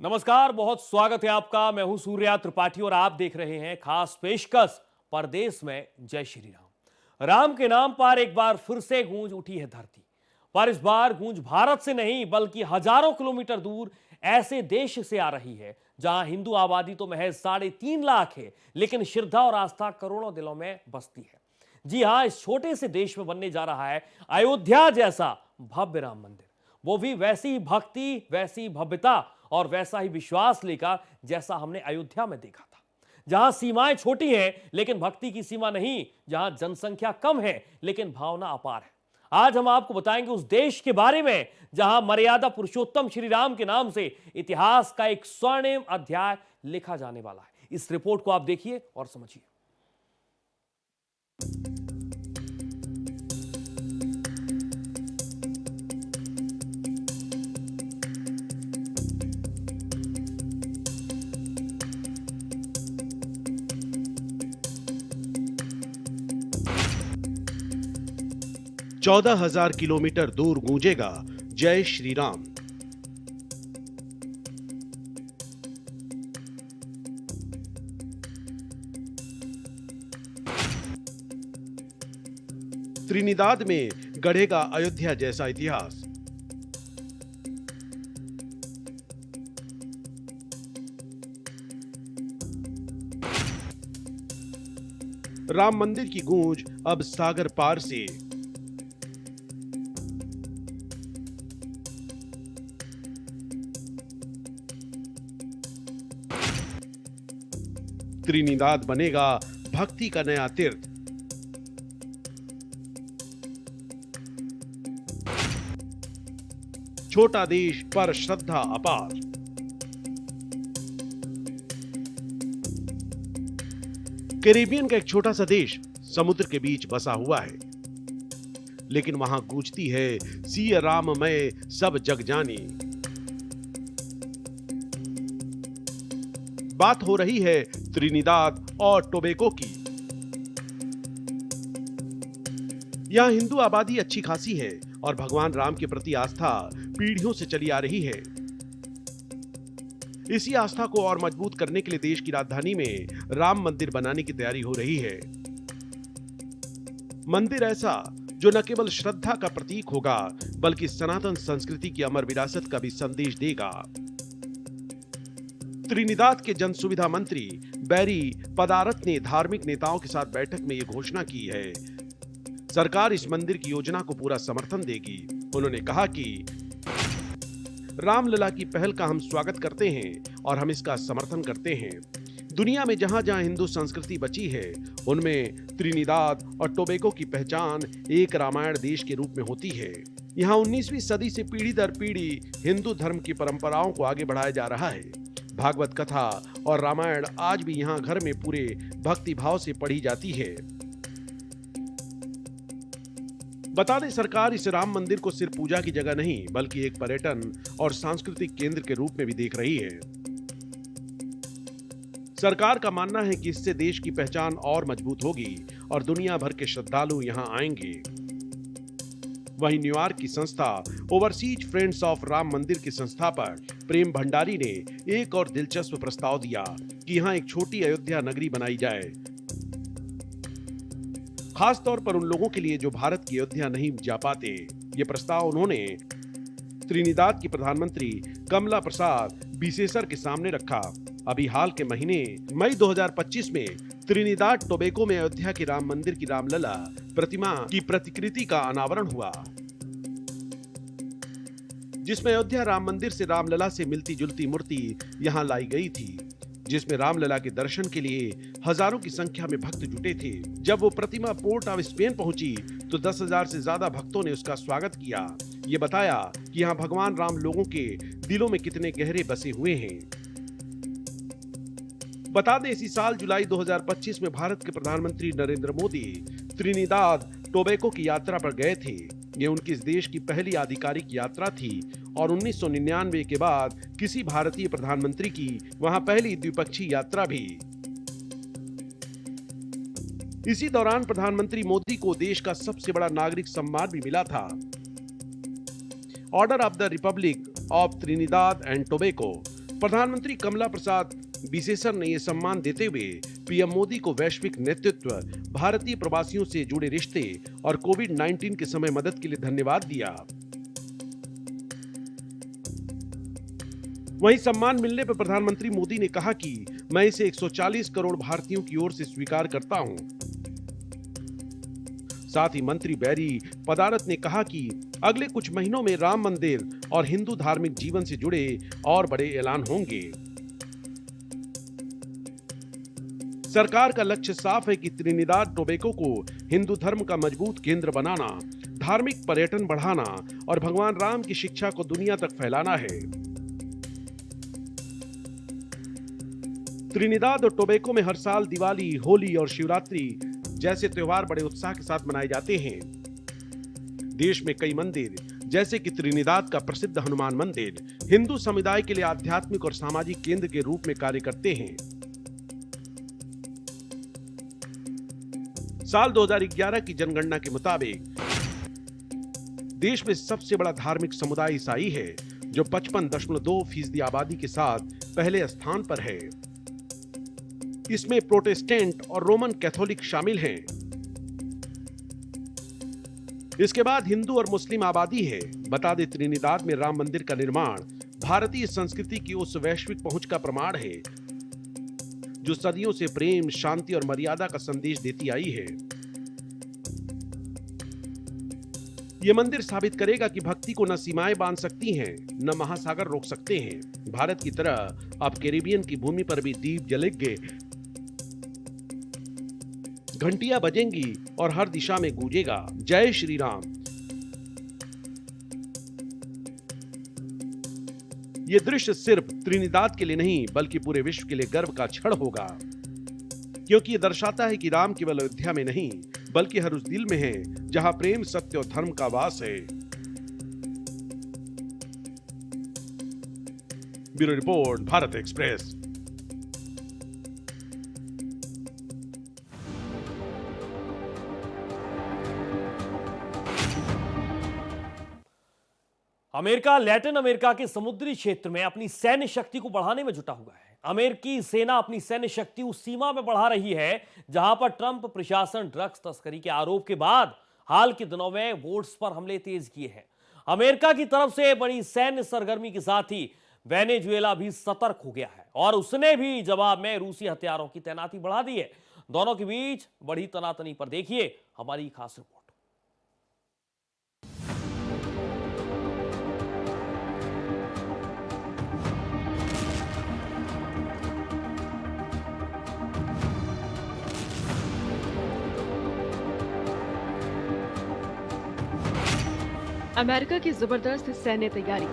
नमस्कार, बहुत स्वागत है आपका। मैं हूं सूर्या त्रिपाठी और आप देख रहे हैं खास पेशकश परदेश में जय श्री राम। राम के नाम पर एक बार फिर से गूंज उठी है धरती, पर इस बार गूंज भारत से नहीं बल्कि हजारों किलोमीटर दूर ऐसे देश से आ रही है जहां हिंदू आबादी तो महज 3.5 लाख है, लेकिन श्रद्धा और आस्था करोड़ों दिलों में बसती है। जी हां, इस छोटे से देश में बनने जा रहा है अयोध्या जैसा भव्य राम मंदिर, वो भी वैसी ही भक्ति, वैसी भव्यता और वैसा ही विश्वास लेकर जैसा हमने अयोध्या में देखा था, जहां सीमाएं छोटी हैं लेकिन भक्ति की सीमा नहीं, जहां जनसंख्या कम है लेकिन भावना अपार है। आज हम आपको बताएंगे उस देश के बारे में जहां मर्यादा पुरुषोत्तम श्री राम के नाम से इतिहास का एक स्वर्णिम अध्याय लिखा जाने वाला है। इस रिपोर्ट को आप देखिए और समझिए। 14,000 किलोमीटर दूर गूंजेगा जय श्री राम। त्रिनिदाद में गढ़ेगा अयोध्या जैसा इतिहास। राम मंदिर की गूंज अब सागर पार से। त्रिनिदाद बनेगा भक्ति का नया तीर्थ। छोटा देश पर श्रद्धा अपार। कैरिबियन का एक छोटा सा देश समुद्र के बीच बसा हुआ है, लेकिन वहां गूंजती है सिया राममय सब जग जानी। बात हो रही है त्रिनिदाद और टोबैगो की। यहां हिंदू आबादी अच्छी खासी है और भगवान राम के प्रति आस्था पीढ़ियों से चली आ रही है। इसी आस्था को और मजबूत करने के लिए देश की राजधानी में राम मंदिर बनाने की तैयारी हो रही है। मंदिर ऐसा जो न केवल श्रद्धा का प्रतीक होगा बल्कि सनातन संस्कृति की अमर विरासत का भी संदेश देगा। त्रिनिदाद के जन सुविधा मंत्री बैरी पदारत ने धार्मिक नेताओं के साथ बैठक में यह घोषणा की है। सरकार इस मंदिर की योजना को पूरा समर्थन देगी। उन्होंने कहा कि रामलला की पहल का हम स्वागत करते हैं और हम इसका समर्थन करते हैं। दुनिया में जहां जहां हिंदू संस्कृति बची है उनमें त्रिनिदाद और टोबैगो की पहचान एक रामायण देश के रूप में होती है। यहां 19वीं सदी से पीढ़ी दर पीढ़ी हिंदू धर्म की परंपराओं को आगे बढ़ाया जा रहा है। भागवत कथा और रामायण आज भी यहां घर में पूरे भक्ति भाव से पढ़ी जाती है। बता दें, सरकार इस राम मंदिर को सिर्फ पूजा की जगह नहीं बल्कि एक पर्यटन और सांस्कृतिक केंद्र के रूप में भी देख रही है। सरकार का मानना है कि इससे देश की पहचान और मजबूत होगी और दुनिया भर के श्रद्धालु यहां आएंगे। वहीं न्यूयॉर्क की संस्था ओवरसीज फ्रेंड्स ऑफ राम मंदिर के संस्थापक प्रेम भंडारी ने एक और दिलचस्प प्रस्ताव दिया कि यहां एक छोटी अयोध्या नगरी बनाई जाए, खास तौर पर उन लोगों के लिए जो भारत की अयोध्या नहीं जा पाते। ये प्रस्ताव उन्होंने त्रिनिदाद की प्रधानमंत्री कमला प्रसाद बिसेसर के सामने रखा। अभी हाल के महीने मई 2025 में त्रिनिदाद टोबैगो में अयोध्या के राम मंदिर की रामलला प्रतिमा की प्रतिकृति का अनावरण हुआ, जिसमें अयोध्या राम मंदिर से रामलला से मिलती जुलती मूर्ति यहां लाई गई थी, जिसमें रामलला के दर्शन के लिए हजारों की संख्या में भक्त जुटे थे। जब वो प्रतिमा पोर्ट ऑफ स्पेन पहुंची तो 10,000 से ज्यादा भक्तों ने उसका स्वागत किया। ये बताया कि यहाँ भगवान राम लोगों के दिलों में कितने गहरे बसे हुए हैं। बता दें, इसी साल जुलाई 2025 में भारत के प्रधानमंत्री नरेंद्र मोदी त्रिनिदाद टोबैगो की यात्रा पर गए थे। ये उनकी इस देश की पहली आधिकारिक यात्रा थी और 1999 के बाद किसी भारतीय प्रधानमंत्री की वहां पहली द्विपक्षीय यात्रा भी। इसी दौरान प्रधानमंत्री मोदी को देश का सबसे बड़ा नागरिक सम्मान भी मिला था, order of the Republic of Trinidad and Tobago. प्रधानमंत्री कमला प्रसाद बिसेसर ने यह सम्मान देते हुए पीएम मोदी को वैश्विक नेतृत्व, भारतीय प्रवासियों से जुड़े रिश्ते और कोविड-19 के समय मदद के लिए धन्यवाद दिया। वहीं सम्मान मिलने पर प्रधानमंत्री मोदी ने कहा कि मैं इसे 140 करोड़ भारतीयों की ओर से स्वीकार करता हूं। साथ ही मंत्री बैरी पदारत ने कहा कि अगले कुछ महीनों में राम मंदिर और हिंदू धार्मिक जीवन से जुड़े और बड़े ऐलान होंगे। सरकार का लक्ष्य साफ है कि त्रिनिदाद टोबैगो को हिंदू धर्म का मजबूत केंद्र बनाना, धार्मिक पर्यटन बढ़ाना और भगवान राम की शिक्षा को दुनिया तक फैलाना है। त्रिनिदाद और टोबैगो में हर साल दिवाली, होली और शिवरात्रि जैसे त्योहार बड़े उत्साह के साथ मनाए जाते हैं। देश में कई मंदिर जैसे कि त्रिनिदाद का प्रसिद्ध हनुमान मंदिर हिंदू समुदाय के लिए आध्यात्मिक और सामाजिक केंद्र के रूप में कार्य करते हैं। साल 2011 की जनगणना के मुताबिक देश में सबसे बड़ा धार्मिक समुदाय ईसाई है, जो 55.2% आबादी के साथ पहले स्थान पर है। इसमें प्रोटेस्टेंट और रोमन कैथोलिक शामिल हैं। इसके बाद हिंदू और मुस्लिम आबादी है। बता दें, त्रिनिदाद में राम मंदिर का निर्माण भारतीय संस्कृति की उस वैश्विक पहुंच का प्रमाण है जो सदियों से प्रेम, शांति और मर्यादा का संदेश देती आई है। यह मंदिर साबित करेगा कि भक्ति को न सीमाएं बांध सकती हैं, न महासागर रोक सकते हैं। भारत की तरह अब कैरिबियन की भूमि पर भी दीप जलेंगे, घंटियां बजेंगी और हर दिशा में गूंजेगा जय श्री राम। यह दृश्य सिर्फ त्रिनिदाद के लिए नहीं बल्कि पूरे विश्व के लिए गर्व का क्षण होगा, क्योंकि यह दर्शाता है कि राम केवल अयोध्या में नहीं बल्कि हर उस दिल में है जहां प्रेम, सत्य और धर्म का वास है। Bureau report, Bharat express. America Latin America के समुद्री क्षेत्र में अपनी सैन्य शक्ति को बढ़ाने में जुटा हुआ है। अमेरिकी सेना अपनी सैन्य शक्ति उस सीमा में बढ़ा रही है जहां पर ट्रंप प्रशासन ड्रग्स तस्करी के आरोप के बाद हाल के दिनों में वोट्स पर हमले तेज किए हैं। अमेरिका की तरफ से बड़ी सैन्य सरगर्मी के साथ ही वेनेजुएला भी सतर्क हो गया है और उसने भी जवाब में रूसी हथियारों की तैनाती बढ़ा दी है। दोनों के बीच बढ़ी तनातनी पर देखिए हमारी खास रिपोर्ट। अमेरिका की जबरदस्त सैन्य तैयारी।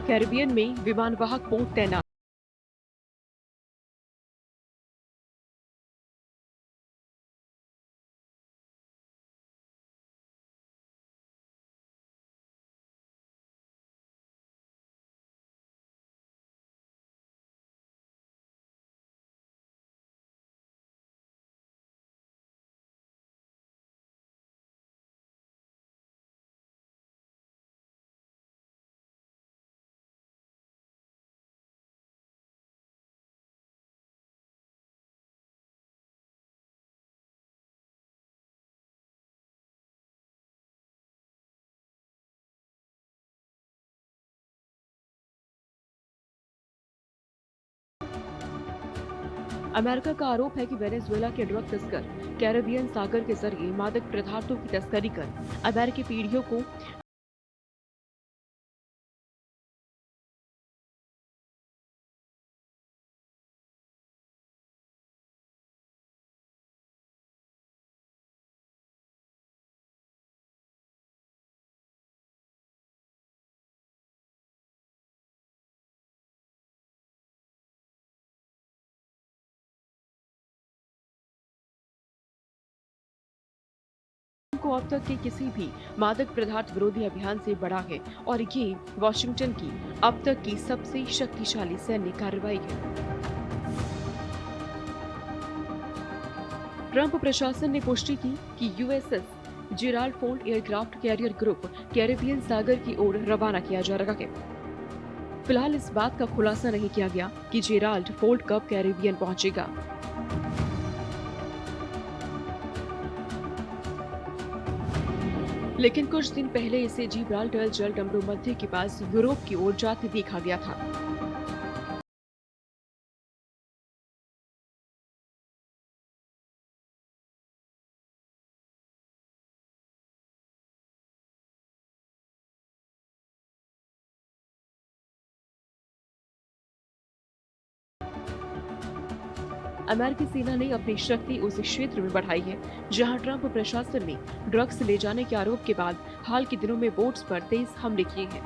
कैरिबियन में विमानवाहक पोत तैनात। अमेरिका का आरोप है कि वेनेजुएला के ड्रग तस्कर कैरिबियन सागर के जरिए मादक पदार्थों की तस्करी कर अमेरिकी पीढ़ियों को अब तक के किसी भी मादक पदार्थ विरोधी अभियान से बड़ा है और ये वॉशिंगटन की अब तक की सबसे शक्तिशाली सैन्य कार्रवाई है। ट्रंप प्रशासन ने पुष्टि की कि USS Gerald Ford aircraft carrier group Caribbean सागर की ओर रवाना किया जा रहा है। फिलहाल इस बात का खुलासा नहीं किया गया कि जेराल्ड फोल्ड कब कैरेबियन पहुंचेगा। लेकिन कुछ दिन पहले इसे जिब्राल्टर जल मध्य के पास यूरोप की ओर जाते देखा गया था। अमेरिकी सेना ने अपनी शक्ति उस क्षेत्र में बढ़ाई है जहां ट्रंप प्रशासन ने ड्रग्स ले जाने के आरोप के बाद हाल के दिनों में बोट्स पर तेज हमले किए हैं।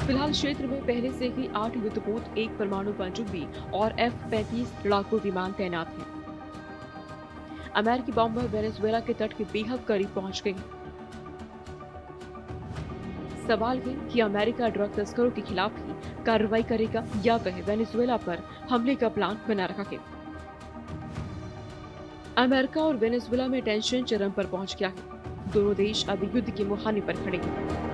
फिलहाल क्षेत्र में पहले से ही 8 युद्धपोत, 1 परमाणु पनडुब्बी और F-35 लड़ाकू विमान तैनात हैं। अमेरिकी बॉम्बर वेनेजुएला के तट के बेहद करीब पहुंच गए हैं। सवाल है कि अमेरिका ड्रग तस्करों के खिलाफ ही कार्रवाई करेगा या वह वेनेजुएला पर हमले का प्लान बना रखा है। अमेरिका और वेनेजुएला में टेंशन चरम पर पहुंच गया है। दोनों देश अभी युद्ध के मुहाने पर खड़े हैं।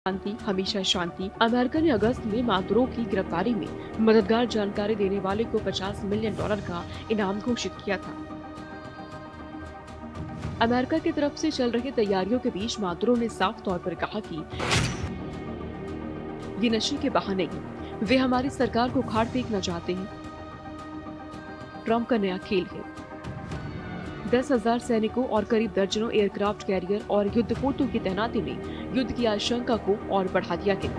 शांति हमेशा शांति। अमेरिका ने अगस्त में मादुरो की गिरफ्तारी में मददगार जानकारी देने वाले को $50 मिलियन का इनाम घोषित किया था। अमेरिका की तरफ से चल रही तैयारियों के बीच मादुरो ने साफ तौर पर कहा कि ये नशे के बहाने हैं, वे हमारी सरकार को उखाड़ फेंकना चाहते हैं। ट्रंप का नया खेल है। 10,000 सैनिकों और करीब दर्जनों एयरक्राफ्ट कैरियर और युद्धपोतों की तैनाती ने युद्ध की आशंका को और बढ़ा दिया है।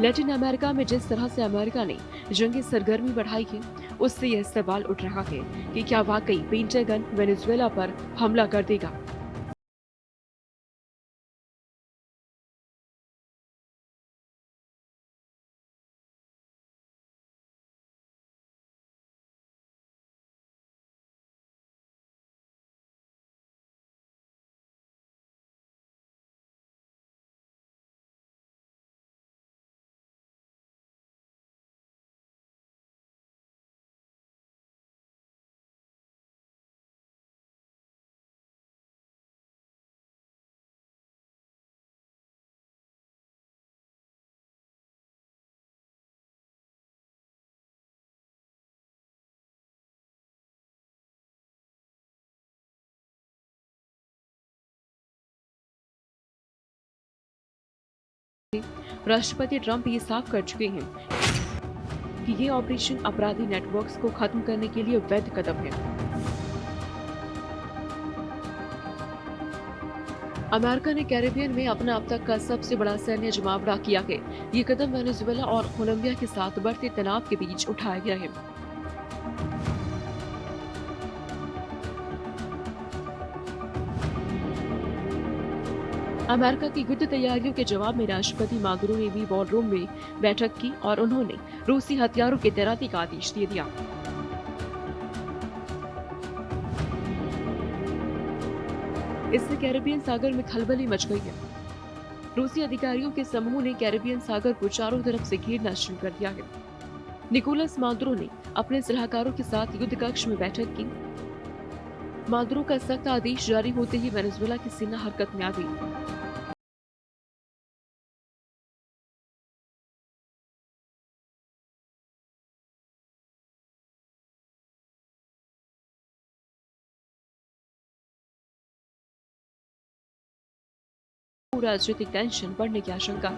लैटिन अमेरिका में जिस तरह से अमेरिका ने जंगी सरगर्मी बढ़ाई है, उससे यह सवाल उठ रहा है कि क्या वाकई पेंटागन वेनेजुएला पर हमला कर देगा। राष्ट्रपति ट्रंप ये साफ कर चुके हैं कि ये ऑपरेशन अपराधी नेटवर्क्स को खत्म करने के लिए वैध कदम है। अमेरिका ने कैरेबियन में अपना अब तक का सबसे बड़ा सैन्य जमावड़ा किया है। ये कदम वेनेजुएला और कोलंबिया के साथ बढ़ते तनाव के बीच उठाया गया है। अमेरिका की युद्ध तैयारियों के जवाब में राष्ट्रपति मादुरो ने भी वॉर रूम में बैठक की और उन्होंने रूसी हथियारों की तैनाती का आदेश दे दिया। इससे कैरेबियन सागर में खलबली मच गई है। रूसी अधिकारियों के समूह ने कैरेबियन सागर को चारों तरफ से घेरना शुरू कर दिया है। निकोलस मादुरो ने अपने सलाहकारों के साथ युद्ध कक्ष में बैठक की। मादुरो का सख्त आदेश जारी होते ही वेनेजुएला की सेना हरकत में आ गई। राजनीतिक टेंशन बढ़ने की आशंका।